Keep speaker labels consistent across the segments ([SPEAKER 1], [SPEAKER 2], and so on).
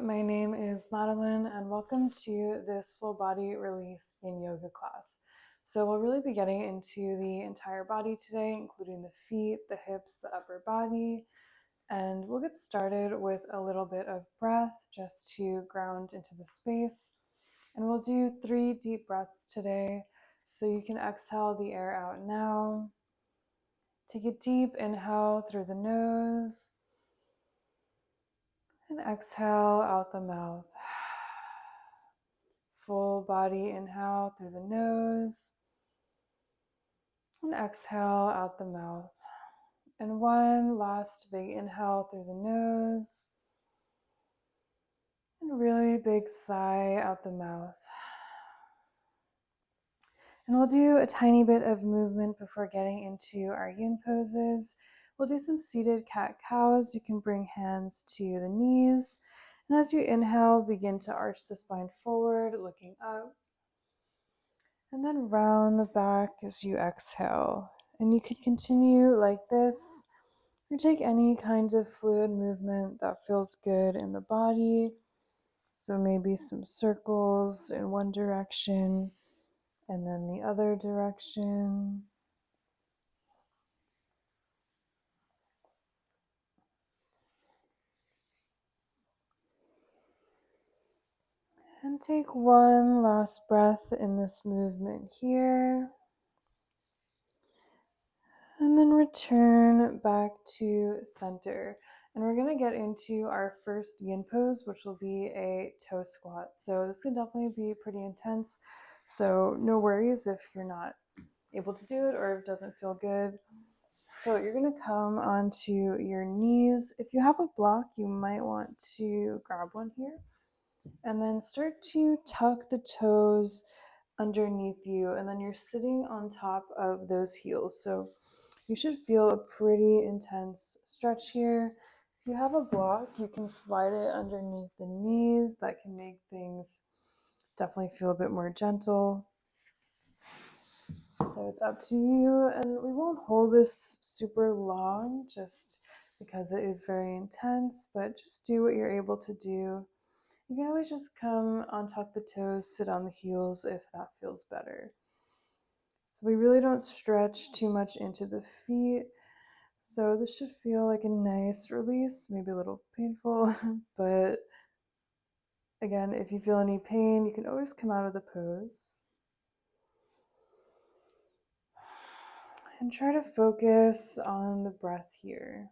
[SPEAKER 1] my name is Madeline, and welcome to this full body release Yin Yoga class. So we'll really be getting into the entire body today, including the feet, the hips, the upper body, and we'll get started with a little bit of breath just to ground into the space. And we'll do 3 deep breaths today, so you can exhale the air out now. Take a deep inhale through the nose. And exhale out the mouth. Full body inhale through the nose. And exhale out the mouth. And one last big inhale through the nose. And really big sigh out the mouth. And we'll do a tiny bit of movement before getting into our yin poses. We'll do some seated cat-cows. You can bring hands to the knees. And as you inhale, begin to arch the spine forward, looking up. And then round the back as you exhale. And you can continue like this, or take any kind of fluid movement that feels good in the body. So maybe some circles in one direction, and then the other direction. And take one last breath in this movement here. And then return back to center. And we're going to get into our first yin pose, which will be a toe squat. So this can definitely be pretty intense. So no worries if you're not able to do it or if it doesn't feel good. So you're going to come onto your knees. If you have a block, you might want to grab one here. And then start to tuck the toes underneath you. And then you're sitting on top of those heels. So you should feel a pretty intense stretch here. If you have a block, you can slide it underneath the knees. That can make things definitely feel a bit more gentle. So it's up to you, and we won't hold this super long just because it is very intense, but just do what you're able to do. You can always just come untuck the toes, sit on the heels if that feels better. So we really don't stretch too much into the feet. So this should feel like a nice release, maybe a little painful, but again, if you feel any pain, you can always come out of the pose. And try to focus on the breath here.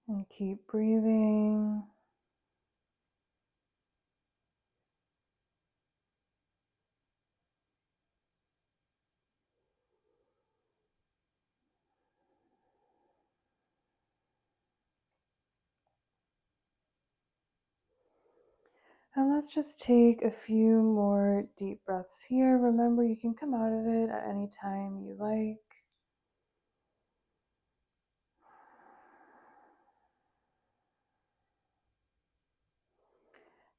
[SPEAKER 1] And keep breathing. And let's just take a few more deep breaths here. Remember, you can come out of it at any time you like.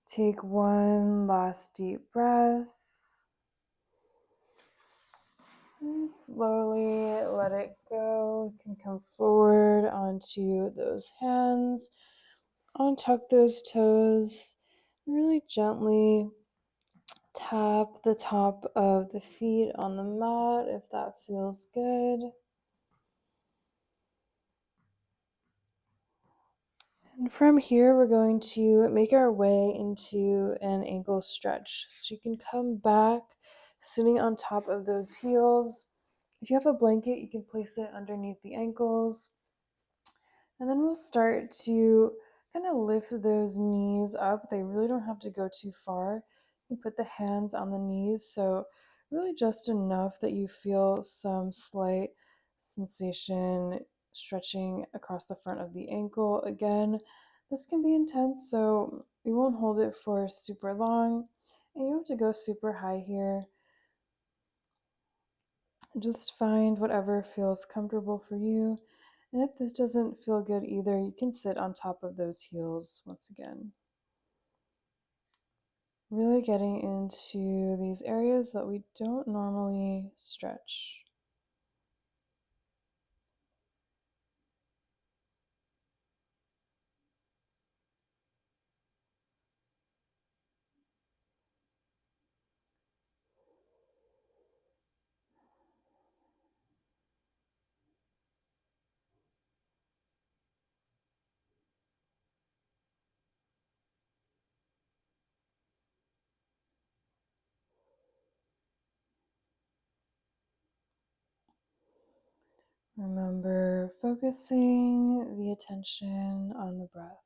[SPEAKER 1] Take one last deep breath. And slowly let it go. You can come forward onto those hands. Untuck those toes. Really gently tap the top of the feet on the mat if that feels good. And from here, we're going to make our way into an ankle stretch. So you can come back sitting on top of those heels. If you have a blanket, you can place it underneath the ankles. And then we'll start to kind of lift those knees up. They really don't have to go too far. You put the hands on the knees, so really just enough that you feel some slight sensation stretching across the front of the ankle. Again, this can be intense, so you won't hold it for super long, and you don't have to go super high here. Just find whatever feels comfortable for you. And if this doesn't feel good either, you can sit on top of those heels once again. Really getting into these areas that we don't normally stretch. Remember focusing the attention on the breath.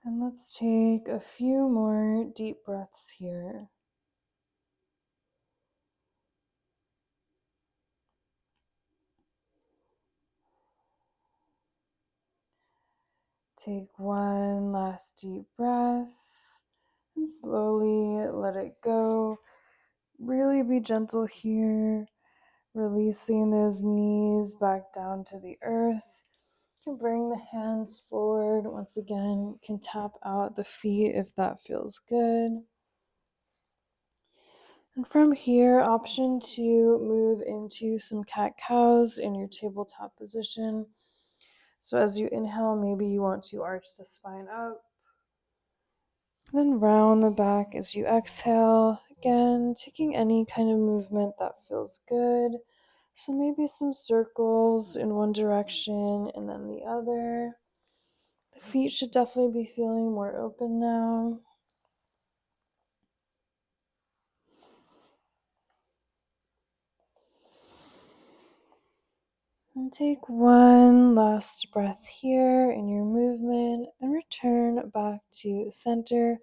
[SPEAKER 1] And let's take a few more deep breaths here. Take one last deep breath and slowly let it go. Really be gentle here, releasing those knees back down to the earth. You can bring the hands forward. Once again, you can tap out the feet if that feels good. And from here, option to move into some cat-cows in your tabletop position. So as you inhale, maybe you want to arch the spine up. Then round the back as you exhale. Again, taking any kind of movement that feels good. So maybe some circles in one direction and then the other. The feet should definitely be feeling more open now. And take one last breath here in your movement and return back to center.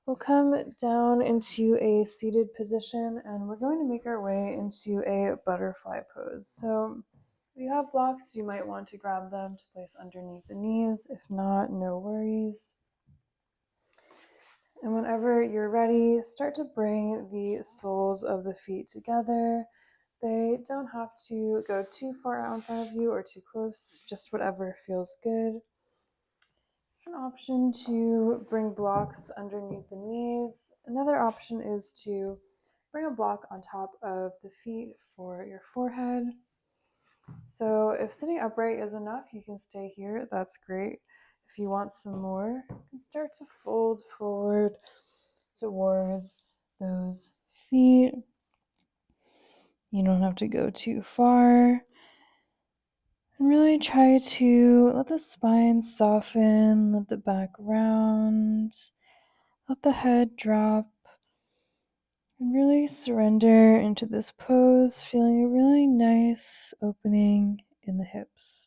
[SPEAKER 1] We'll come down into a seated position and we're going to make our way into a butterfly pose. So if you have blocks, you might want to grab them to place underneath the knees. If not, no worries. And whenever you're ready, start to bring the soles of the feet together. They don't have to go too far out in front of you or too close, just whatever feels good. An option to bring blocks underneath the knees. Another option is to bring a block on top of the feet for your forehead. So if sitting upright is enough, you can stay here. That's great. If you want some more, you can start to fold forward towards those feet. You don't have to go too far. And really try to let the spine soften, let the back round, let the head drop, and really surrender into this pose, feeling a really nice opening in the hips.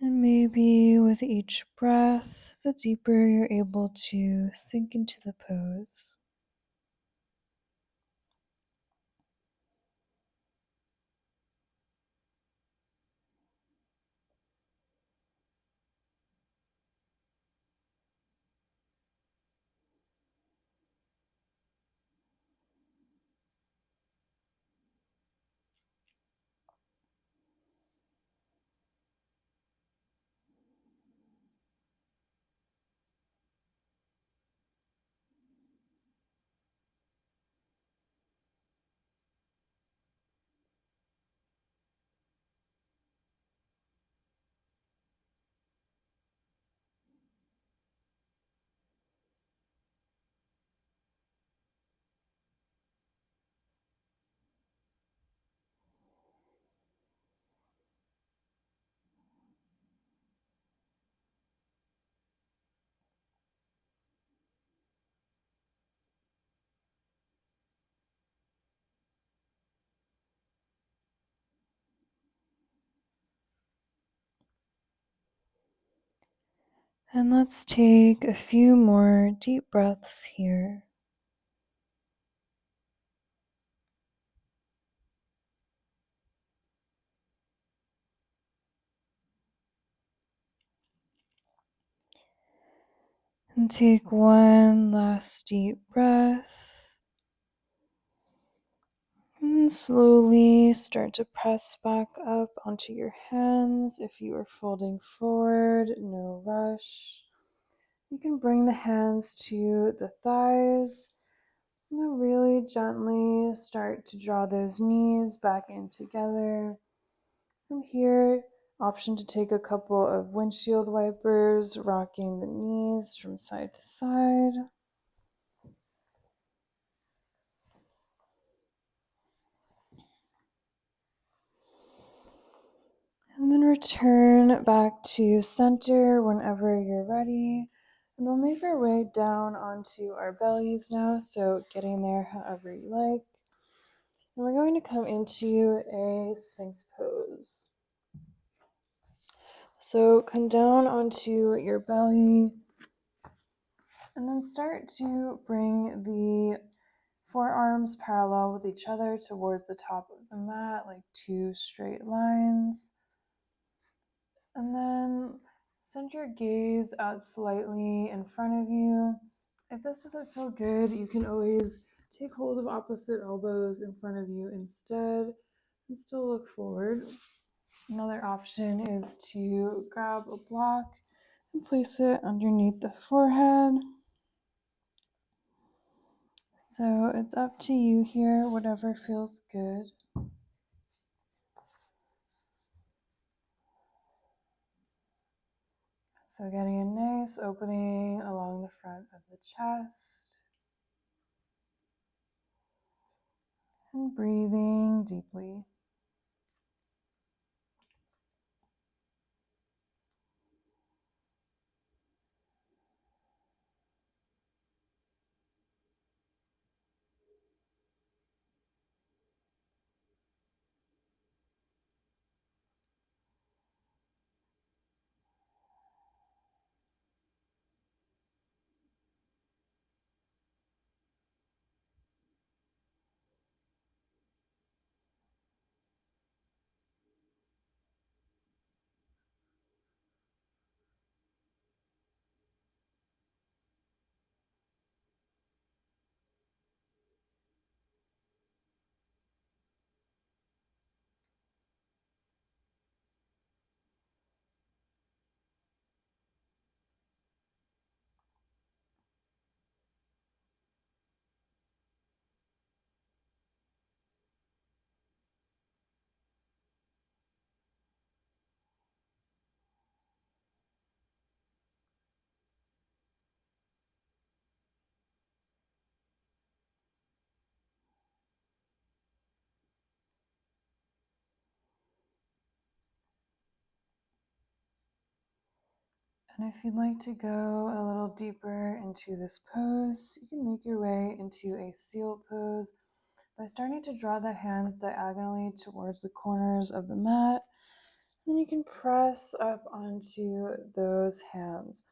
[SPEAKER 1] And maybe with each breath, the deeper you're able to sink into the pose. And let's take a few more deep breaths here. And take one last deep breath. And slowly start to press back up onto your hands. If you are folding forward, no rush. You can bring the hands to the thighs. And really gently start to draw those knees back in together. From here, option to take a couple of windshield wipers, rocking the knees from side to side. And then return back to center whenever you're ready. And we'll make our way down onto our bellies now, so getting there however you like. And we're going to come into a Sphinx pose. So come down onto your belly and then start to bring the forearms parallel with each other towards the top of the mat, like two straight lines. And then send your gaze out slightly in front of you. If this doesn't feel good, you can always take hold of opposite elbows in front of you instead and still look forward. Another option is to grab a block and place it underneath the forehead. So it's up to you here, whatever feels good. So getting a nice opening along the front of the chest and breathing deeply. And if you'd like to go a little deeper into this pose, you can make your way into a seal pose by starting to draw the hands diagonally towards the corners of the mat Then you can press up onto those hands.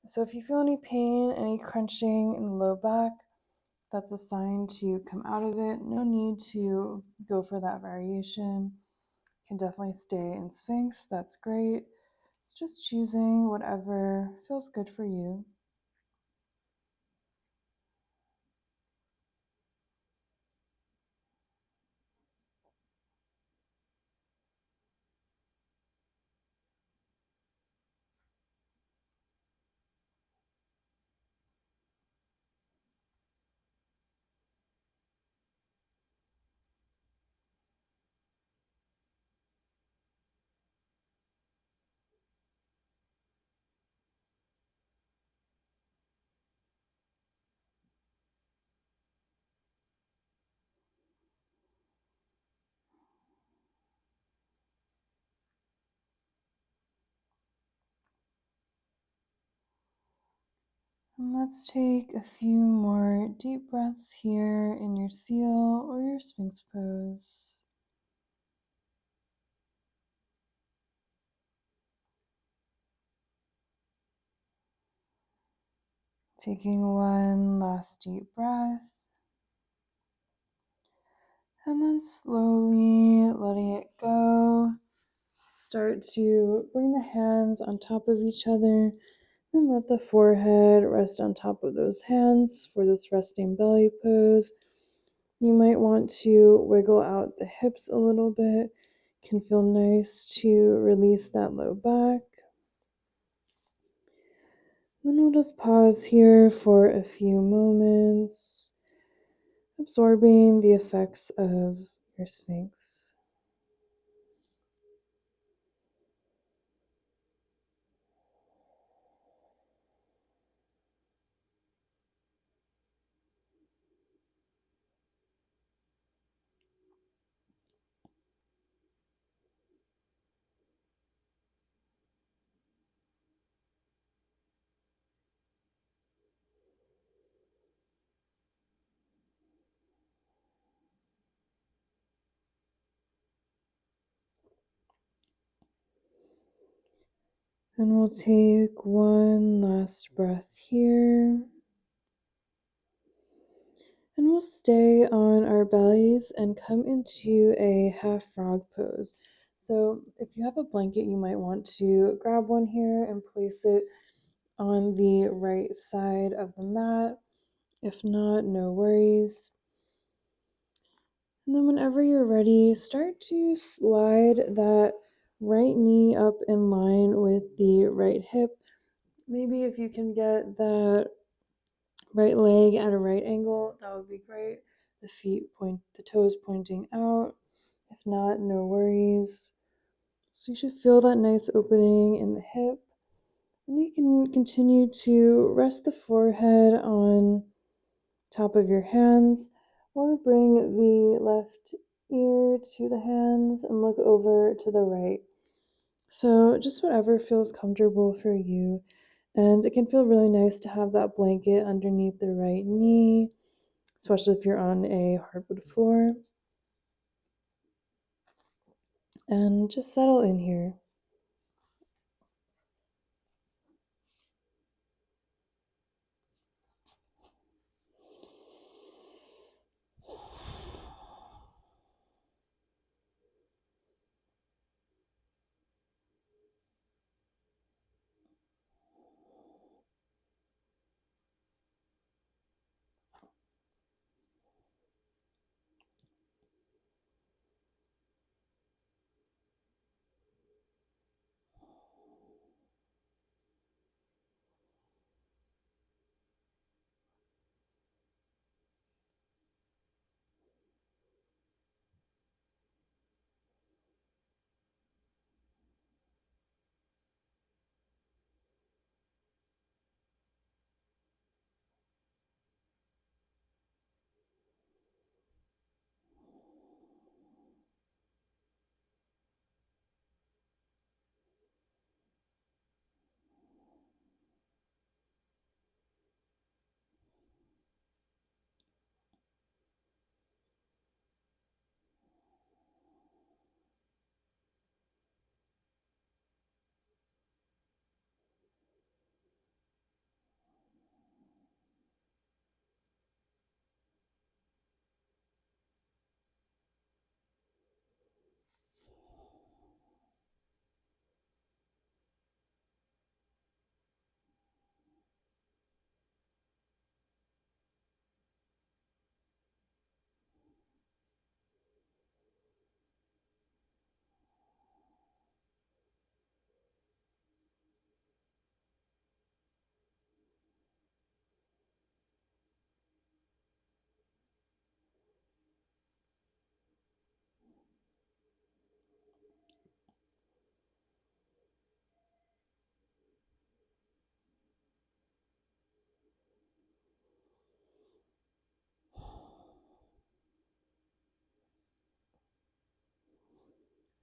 [SPEAKER 1] So if you feel any pain, any crunching in the low back, that's a sign to come out of it. No need to go for that variation. You can definitely stay in Sphinx. That's great. It's just choosing whatever feels good for you. And let's take a few more deep breaths here in your seal or your Sphinx pose. Taking one last deep breath. And then slowly letting it go. Start to bring the hands on top of each other and let the forehead rest on top of those hands for this resting belly pose. You might want to wiggle out the hips a little bit. Can feel nice to release that low back. Then we'll just pause here for a few moments, absorbing the effects of your Sphinx. And we'll take one last breath here. And we'll stay on our bellies and come into a half frog pose. So if you have a blanket, you might want to grab one here and place it on the right side of the mat. If not, no worries. And then whenever you're ready, start to slide that right knee up in line with the right hip. Maybe if you can get that right leg at a right angle, that would be great. The toes pointing out. If not, no worries. So you should feel that nice opening in the hip. And you can continue to rest the forehead on top of your hands or bring the left ear to the hands and look over to the right. So just whatever feels comfortable for you. And it can feel really nice to have that blanket underneath the right knee, especially if you're on a hardwood floor. And just settle in here.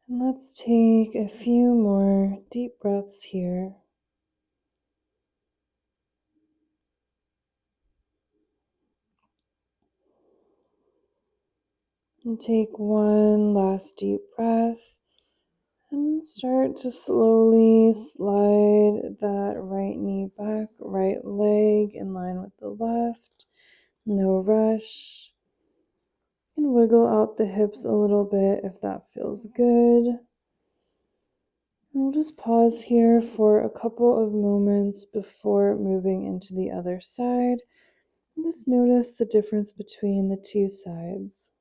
[SPEAKER 1] And let's take a few more deep breaths here. And take one last deep breath. And start to slowly slide that right knee back, right leg in line with the left. No rush. You can wiggle out the hips a little bit if that feels good. And we'll just pause here for a couple of moments before moving into the other side. And just notice the difference between the two sides.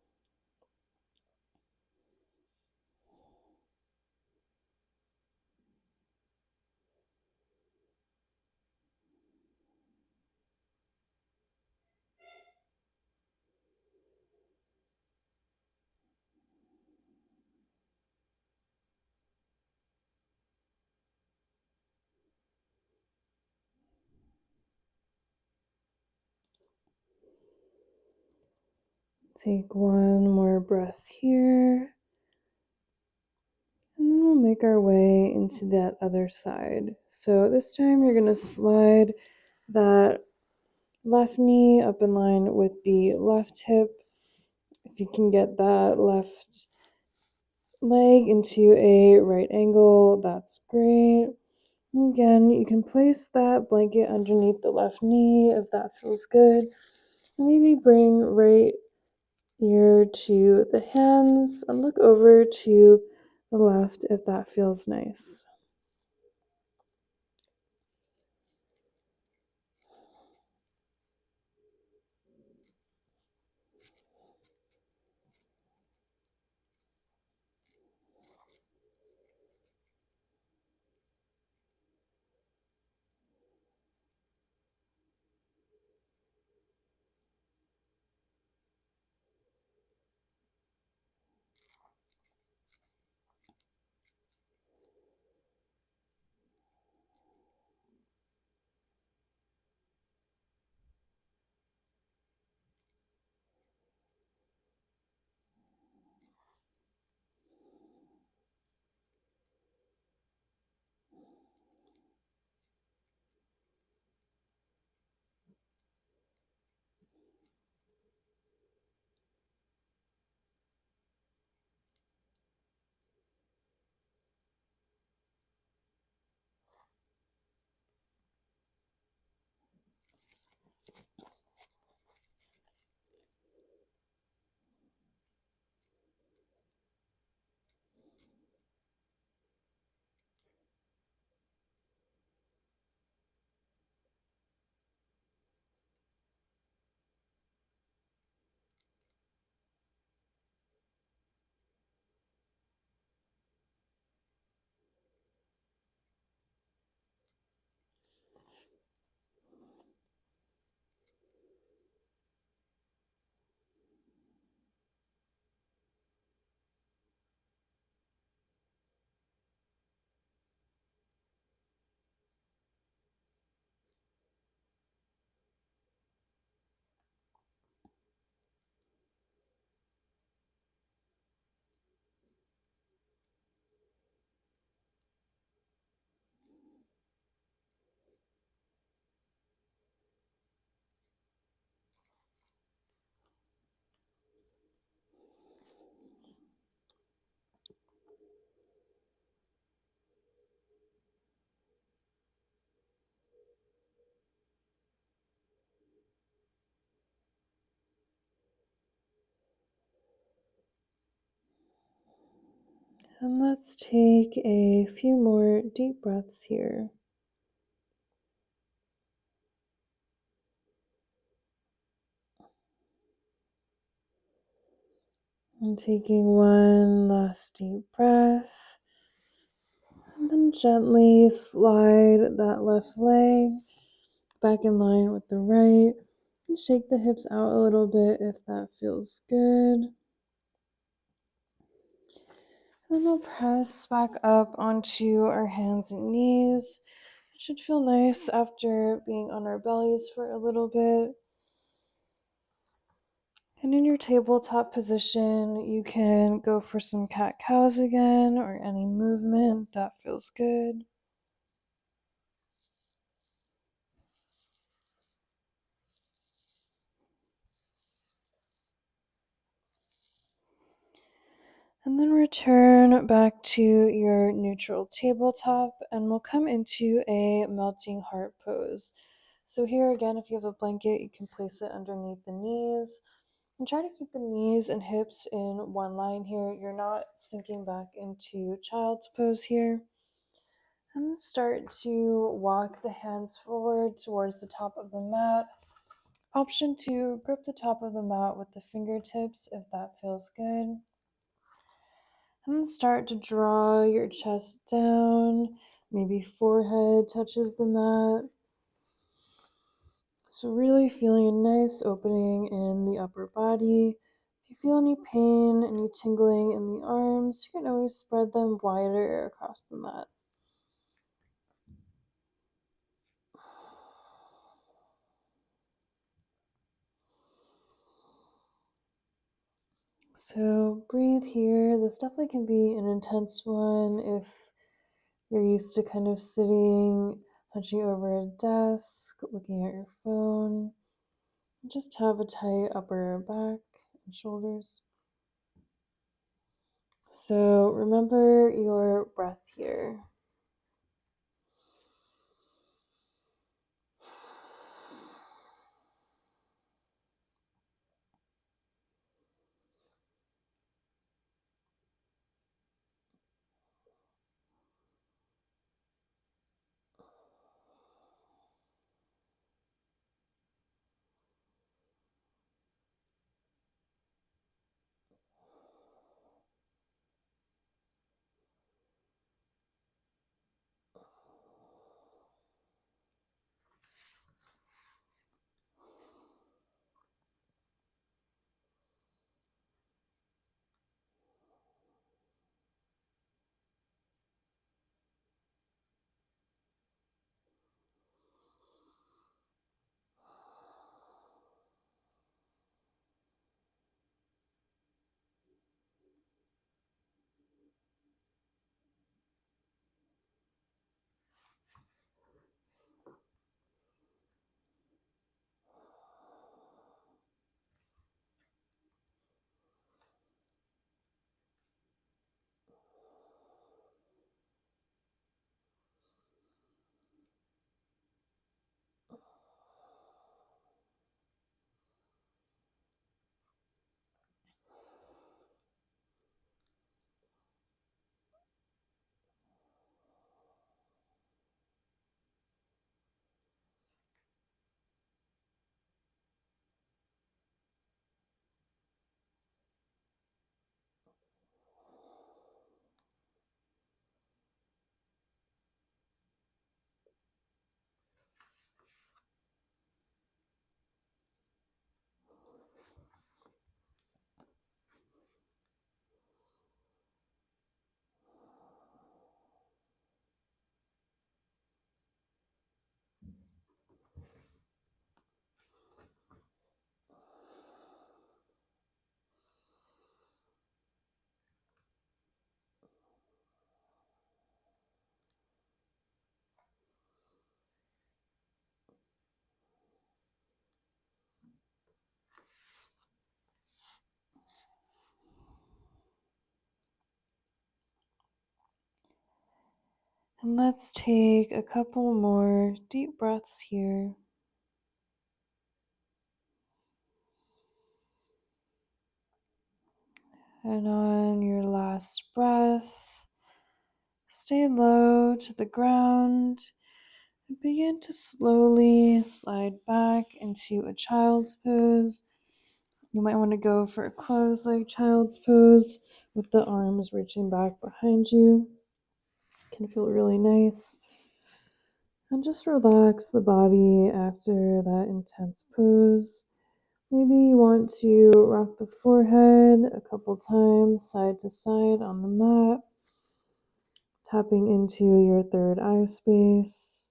[SPEAKER 1] Take one more breath here. And then we'll make our way into that other side. So this time you're going to slide that left knee up in line with the left hip. If you can get that left leg into a right angle, that's great. Again, you can place that blanket underneath the left knee if that feels good. Maybe bring right ear to the hands and look over to the left if that feels nice. And let's take a few more deep breaths here. And taking one last deep breath. And then gently slide that left leg back in line with the right. And shake the hips out a little bit if that feels good. Then we'll press back up onto our hands and knees. It should feel nice after being on our bellies for a little bit. And in your tabletop position, you can go for some cat-cows again or any movement that feels good. And then return back to your neutral tabletop, and we'll come into a melting heart pose. So here again, if you have a blanket, you can place it underneath the knees and try to keep the knees and hips in one line here. You're not sinking back into child's pose here. And then start to walk the hands forward towards the top of the mat. Option to grip the top of the mat with the fingertips if that feels good. And then start to draw your chest down. Maybe forehead touches the mat. So, really feeling a nice opening in the upper body. If you feel any pain, any tingling in the arms, you can always spread them wider across the mat. So, breathe here. This definitely can be an intense one if you're used to kind of sitting, hunching over a desk, looking at your phone. Just have a tight upper back and shoulders. So remember your breath here. And let's take a couple more deep breaths here. And on your last breath, stay low to the ground and begin to slowly slide back into a child's pose. You might want to go for a closed leg child's pose with the arms reaching back behind you. It can feel really nice. And just relax the body after that intense pose. Maybe you want to rock the forehead a couple times side to side on the mat, tapping into your third eye space.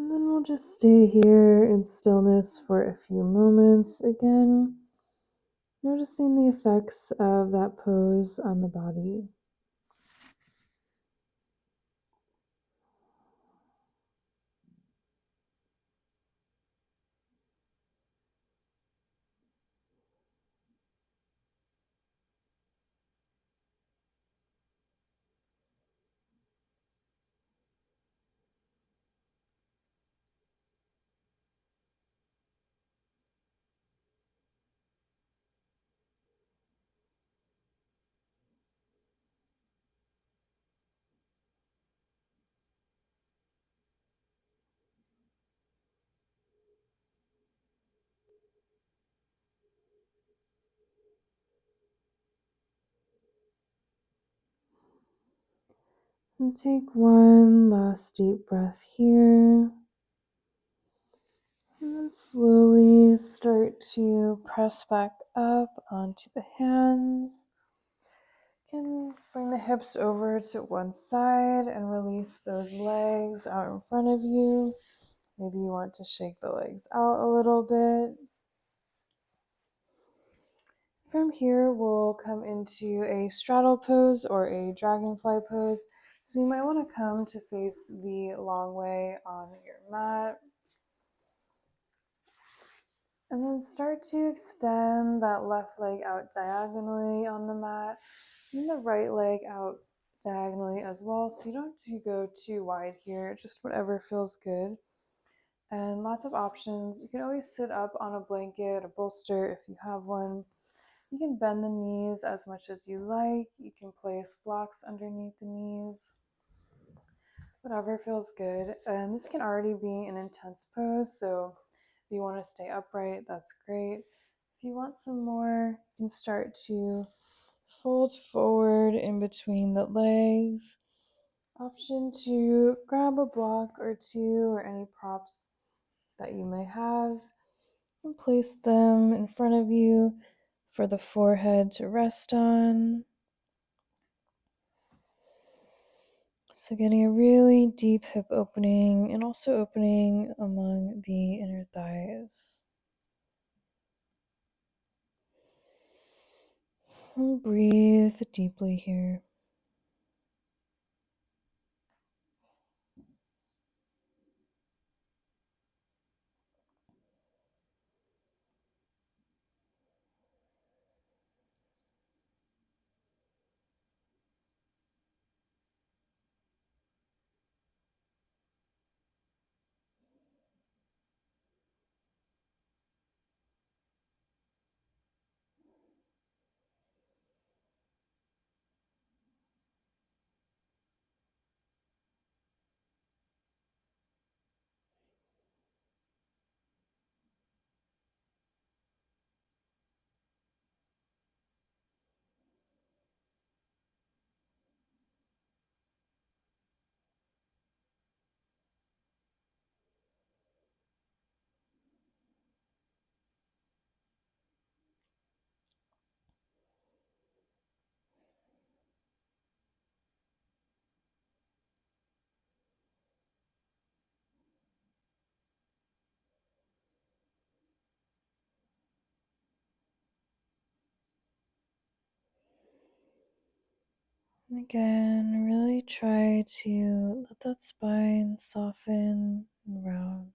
[SPEAKER 1] And then we'll just stay here in stillness for a few moments. Again, noticing the effects of that pose on the body. And take one last deep breath here. And then slowly start to press back up onto the hands. You can bring the hips over to one side and release those legs out in front of you. Maybe you want to shake the legs out a little bit. From here, we'll come into a straddle pose or a dragonfly pose. So you might want to come to face the long way on your mat. And then start to extend that left leg out diagonally on the mat and the right leg out diagonally as well. So you don't have to go too wide here, just whatever feels good. And lots of options. You can always sit up on a blanket, a bolster if you have one. You can bend the knees as much as you like. You can place blocks underneath the knees. Whatever feels good. And this can already be an intense pose, so if you want to stay upright, that's great. If you want some more, you can start to fold forward in between the legs. Option to grab a block or two or any props that you may have and place them in front of you for the forehead to rest on. So getting a really deep hip opening and also opening among the inner thighs. And breathe deeply here. And again, really try to let that spine soften and round.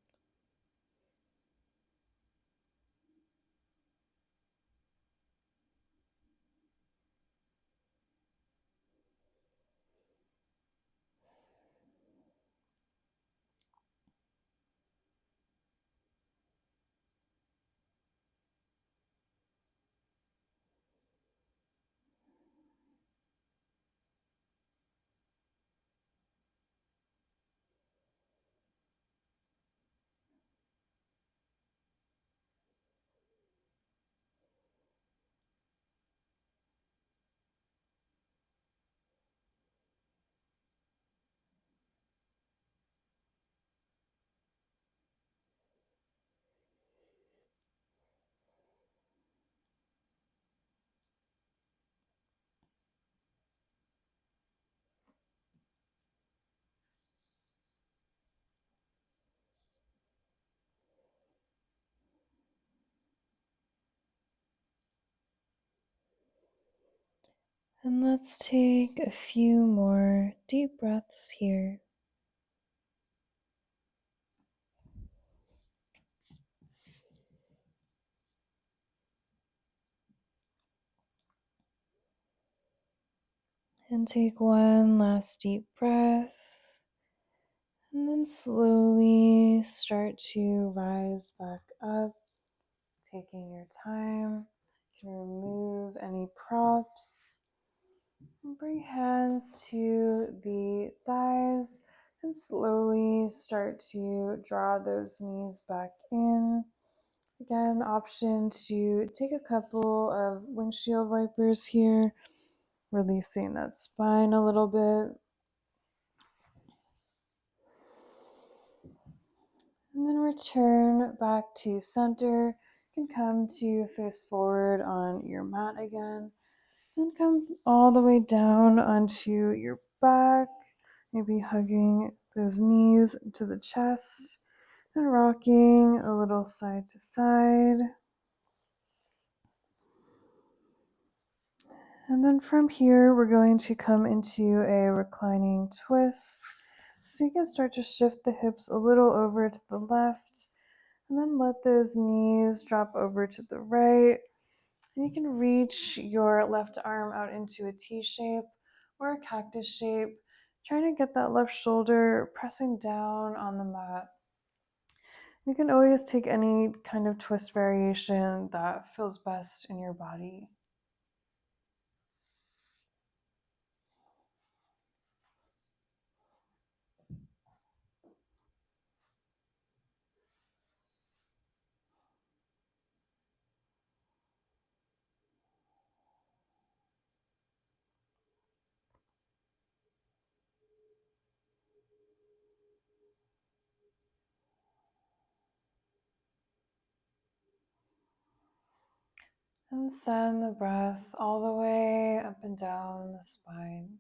[SPEAKER 1] And let's take a few more deep breaths here. And take one last deep breath. And then slowly start to rise back up, taking your time. You can remove any props. And bring hands to the thighs and slowly start to draw those knees back in. Again, option to take a couple of windshield wipers here, releasing that spine a little bit. And then return back to center. You can come to face forward on your mat again. Then come all the way down onto your back, maybe hugging those knees to the chest and rocking a little side to side. And then from here, we're going to come into a reclining twist. So you can start to shift the hips a little over to the left, and then let those knees drop over to the right. And you can reach your left arm out into a T shape or a cactus shape, trying to get that left shoulder pressing down on the mat. You can always take any kind of twist variation that feels best in your body. And send the breath all the way up and down the spine.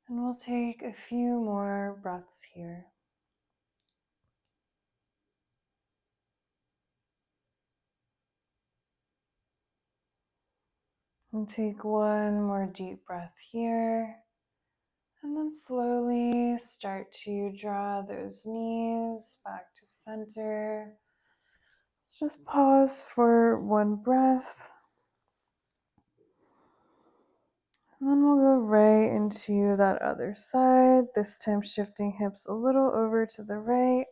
[SPEAKER 1] And we'll take a few more breaths here. And take one more deep breath here. And then slowly start to draw those knees back to center. Let's just pause for one breath. And then we'll go right into that other side, this time shifting hips a little over to the right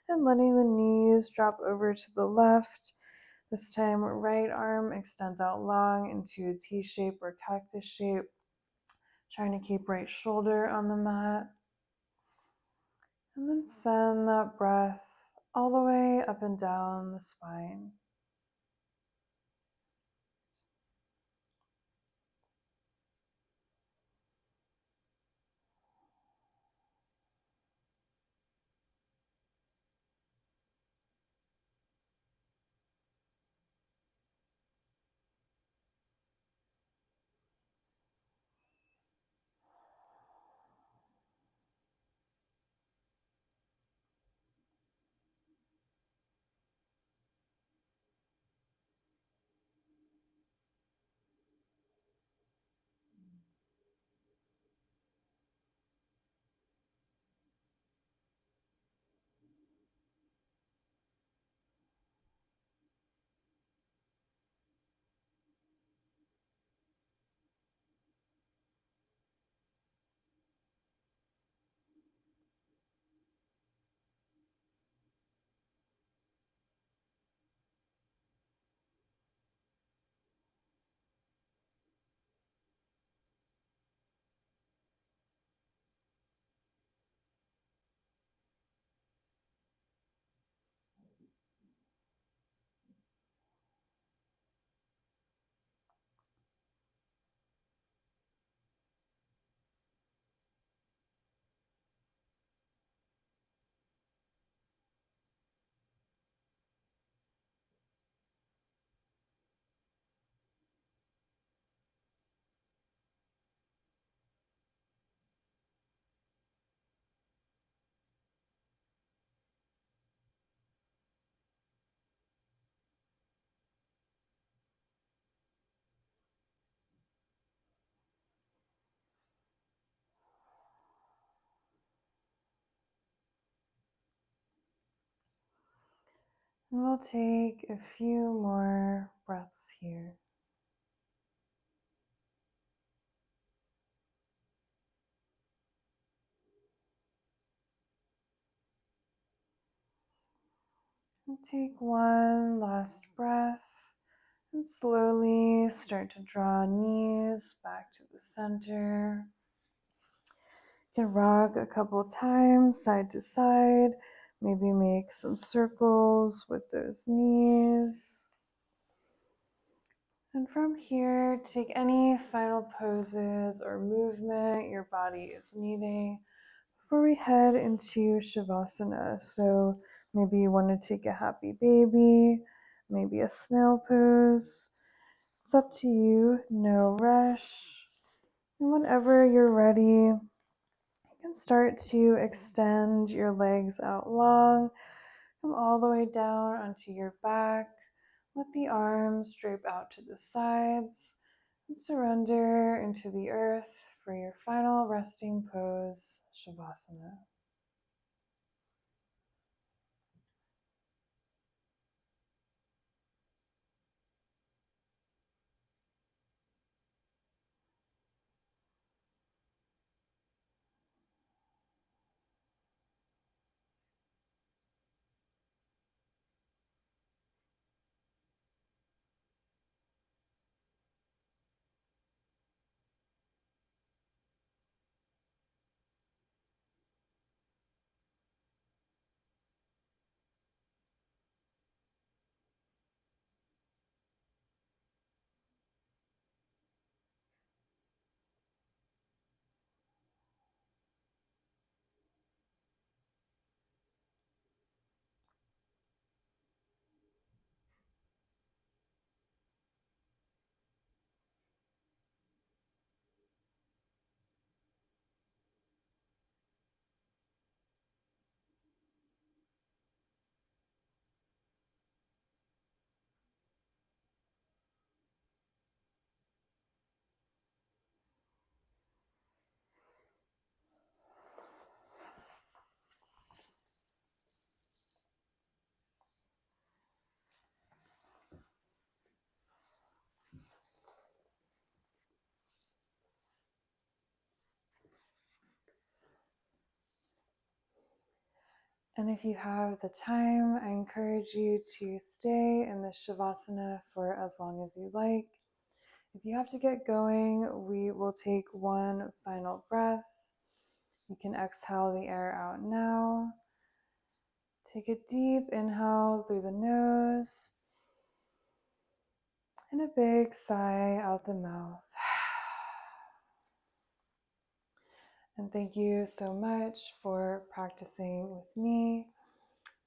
[SPEAKER 1] and letting the knees drop over to the left. This time, right arm extends out long into a T shape or cactus shape, trying to keep right shoulder on the mat. And then send that breath all the way up and down the spine. And we'll take a few more breaths here. And take one last breath and slowly start to draw knees back to the center. You can rock a couple times side to side, maybe make some circles with those knees. And from here, take any final poses or movement your body is needing before we head into Shavasana. So maybe you want to take a happy baby, maybe a snail pose. It's up to you, no rush. And whenever you're ready, you can start to extend your legs out long. Come all the way down onto your back. Let the arms drape out to the sides and surrender into the earth for your final resting pose, Shavasana. And if you have the time, I encourage you to stay in the Shavasana for as long as you like. If you have to get going, we will take one final breath. You can exhale the air out now. Take a deep inhale through the nose and a big sigh out the mouth. And thank you so much for practicing with me.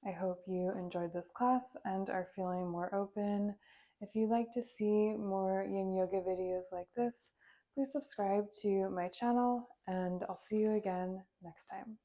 [SPEAKER 1] I hope you enjoyed this class and are feeling more open. If you'd like to see more Yin Yoga videos like this, please subscribe to my channel, and I'll see you again next time.